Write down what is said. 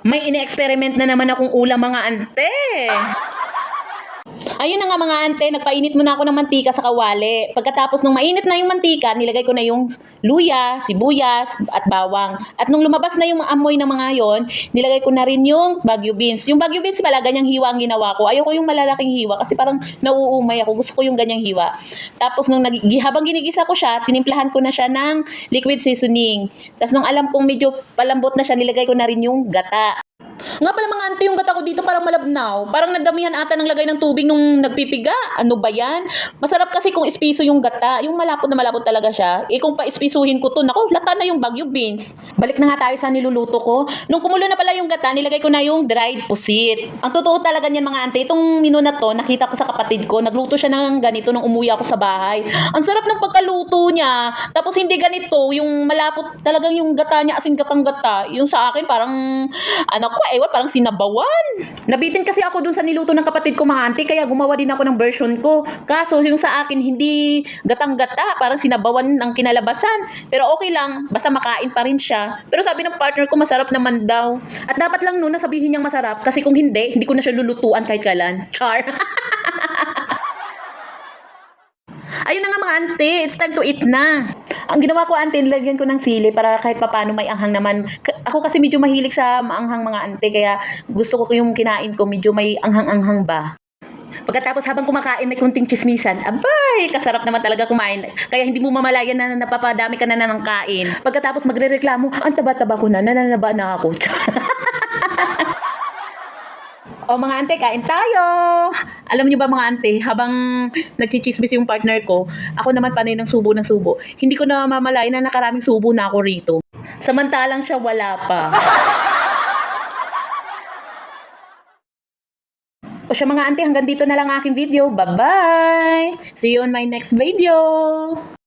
May ine-experiment na naman akong ulam mga ante. Ayun na nga mga ante, nagpainit muna ako ng mantika sa kawali. Pagkatapos nung mainit na yung mantika, nilagay ko na yung luya, sibuyas, at bawang. At nung lumabas na yung amoy ng mga yon, nilagay ko na rin yung Baguio beans. Yung Baguio beans pala, ganyang hiwa ang ginawa ko. Ayoko yung malalaking hiwa kasi parang nauumay ako. Gusto ko yung ganyang hiwa. Tapos nung habang ginigisa ko siya, tinimplahan ko na siya ng liquid seasoning. Tapos nung alam kong medyo palambot na siya, nilagay ko na rin yung gata. Nga pala mga ante, yung gata ko dito parang malabnaw. Parang nagdamihan ata ng lagay ng tubig nung nagpipiga. Ano ba yan? Masarap kasi kung ispiso yung gata. Yung malapot na malapot talaga siya. Eh kung pa-ispisuhin ko to, nako, lata na yung Baguio beans. Balik na nga tayo sa niluluto ko. Nung kumulo na pala yung gata, nilagay ko na yung dried pusit. Ang totoo talaga niyan mga ante, itong menu na to, nakita ko sa kapatid ko. Nagluto siya ng ganito nung umuwi ako sa bahay. Ang sarap ng pagkaluto niya. Tapos hindi ganito, yung malapot talagang yung gata niya, asing gatang gata. Yung sa akin parang, anak ko, ewan, parang sinabawan. Nabitin kasi ako dun sa niluto ng kapatid ko mga auntie, kaya gumawa din ako ng version ko. Kaso yung sa akin, hindi gatang-gata, parang sinabawan ng kinalabasan. Pero okay lang, basta makain pa rin siya. Pero sabi ng partner ko, masarap naman daw. At dapat lang noon nasabihin niyang masarap, kasi kung hindi ko na siya lulutuan kahit kailan. Char. Ayun na nga mga ante, it's time to eat na. Ang ginawa ko ante, nilagyan ko ng sili para kahit papano may anghang naman. Ako kasi medyo mahilig sa maanghang mga ante, kaya gusto ko yung kinain ko medyo may anghang-anghang ba. Pagkatapos habang kumakain may kunting chismisan, abay, kasarap naman talaga kumain. Kaya hindi mo mamalayan na napapadami ka na ng kain. Pagkatapos magrereklamo, ang taba-taba ko na, nananaba na ako. O mga ante, kain tayo! Alam niyo ba mga ante, habang nagchichismis yung partner ko, ako naman panay ng subo. Hindi ko na mamalayan na nakaraming subo na ako rito. Samantalang siya wala pa. O siya mga ante, hanggang dito na lang aking video. Bye-bye! See you on my next video!